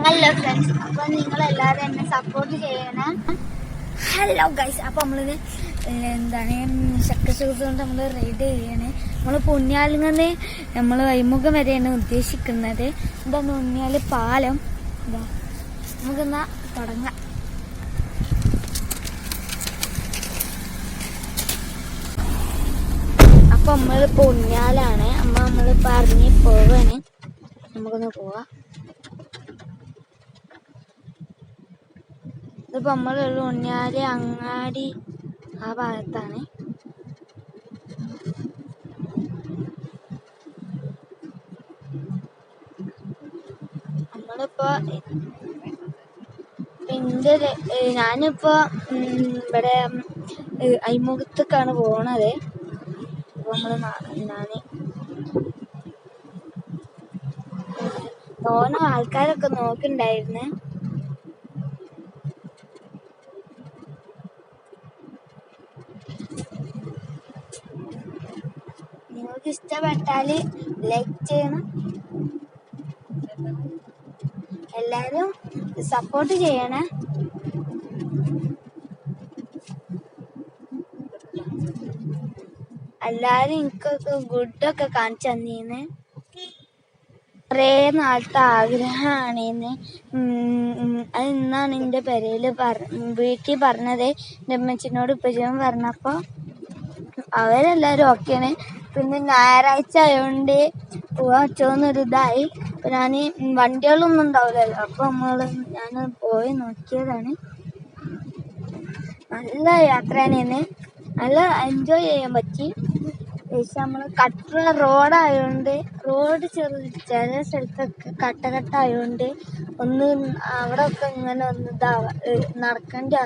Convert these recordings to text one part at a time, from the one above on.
Hello friends, അപ്പൊ നിങ്ങൾ എല്ലാവരും എന്നെ സപ്പോർട്ട് ചെയ്യണം. ഹലോ ഗൈസ്, അപ്പൊ നമ്മളിത് എന്താണ് ശക്തി ഷൂസ് കൊണ്ട് നമ്മൾ റൈഡ് ചെയ്യണേ. നമ്മൾ ഉണ്ണിയാലിങ്ങനെ നമ്മൾ അഴിമുഖം വരെയാണ് ഉദ്ദേശിക്കുന്നത്. എന്താണ് ഉണ്ണിയാല് പാലം. ഇതാ നമുക്കെന്നാ തുടങ്ങാം. അപ്പൊ നമ്മളിപ്പോ ഉണ്ണിയാലാണ്. നമ്മളിപ്പോ ഇറങ്ങി പോവാണ്. നമുക്കൊന്ന് പോവാം. ഇതിപ്പോ നമ്മളുള്ള ഉണ്ണിയാല് അങ്ങാടി ആ ഭാഗത്താണ്. നമ്മളിപ്പോ ഞാനിപ്പോ ഇവിടെ അഴിമുഖത്തേക്കാണ് പോണത്. അപ്പൊ ഞാന് തോന്നുന്ന ആൾക്കാരൊക്കെ നോക്കണ്ടായിരുന്നു. നിങ്ങൾക്ക് ഇഷ്ടപ്പെട്ടാല് ലൈക്ക് ചെയ്യണം. എല്ലാരും സപ്പോർട്ട് ചെയ്യണേ. എല്ലാരും എനിക്കൊക്കെ ഗുഡൊക്കെ കാണിച്ചു തന്നീന്ന്. കുറേ നാളത്തെ ആഗ്രഹമാണ്. അത് ഇന്നാണ് എൻ്റെ പെരയില് വീട്ടിൽ പറഞ്ഞത്. എൻ്റെ അമ്മച്ചിനോട് ഉപ്പച്ചിയോടും പറഞ്ഞപ്പോ അവരെല്ലാരും ഓക്കെയാണ്. പിന്നെ ഞായറാഴ്ച ആയതുകൊണ്ട് പോവാൻ പറ്റുമെന്നൊരിതായി. അപ്പൊ ഞാന് വണ്ടികളൊന്നും ഉണ്ടാവില്ലല്ലോ. അപ്പൊ ഞാൻ പോയി നോക്കിയതാണ്. നല്ല യാത്രയാണ്. നല്ല എൻജോയ് ചെയ്യാൻ പറ്റി. പക്ഷെ നമ്മള് കട്ടുള്ള റോഡായതുകൊണ്ട് ചില സ്ഥലത്തൊക്കെ കട്ടകട്ടായതുകൊണ്ട് അവിടെ ഒക്കെ ഇങ്ങനെ നടക്കേണ്ടി.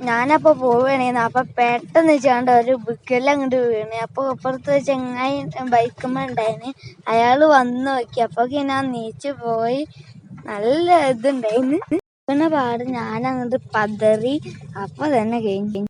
ഞാനപ്പോ പോവുകയാണെന്ന് അപ്പൊ പെട്ടെന്ന് വെച്ചാണ്ട് ഒരു ബുക്കെല്ലാം അങ്ങോട്ട് വീണ്. അപ്പൊ അപ്പുറത്ത് ചെങ്ങായി ബൈക്കുമ്മ ഉണ്ടായിന്, അയാള് വന്ന് നോക്കി. അപ്പൊ ഞാൻ നീച്ചു പോയി. നല്ല ഇതുണ്ടായിന്ന്. പിന്നെ പാട് ഞാൻ അങ്ങോട്ട് പതറി. അപ്പൊ തന്നെ കഴിഞ്ഞു.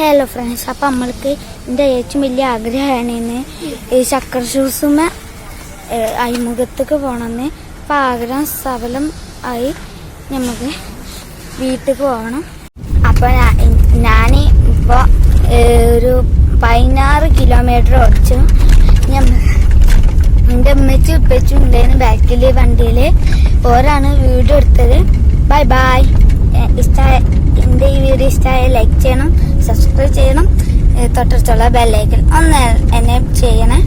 ഹലോ ഫ്രണ്ട്സ്, അപ്പം നമ്മൾക്ക് എൻ്റെ ഏറ്റവും വലിയ ആഗ്രഹമാണ് ഇന്ന് ഈ ചക്കര ഷൂസുമ അഴിമുഖത്തേക്ക് പോകണമെന്ന്. അപ്പം ആഗ്രഹം സഫലം ആയി. നമുക്ക് വീട്ടിലേക്ക് പോകണം. അപ്പം ഞാൻ ഇപ്പോൾ ഒരു 16 കിലോമീറ്റർ ഓടിച്ചു. എൻ്റെ ഉമ്മച്ചും ഉപ്പച്ചും ഉണ്ടായിരുന്നു ബാക്കിൽ വണ്ടിയിൽ. ഓരാണ് വീഡിയോ എടുത്തത്. Bye bye. എൻ്റെ ഈ വീഡിയോ ഇഷ്ടമായ ലൈക്ക് ചെയ്യണം, സബ്സ്ക്രൈബ് ചെയ്യണം, തൊട്ടടുത്തുള്ള ബെല്ലൈക്കൺ ഒന്ന് എന്നെ ചെയ്യണേ.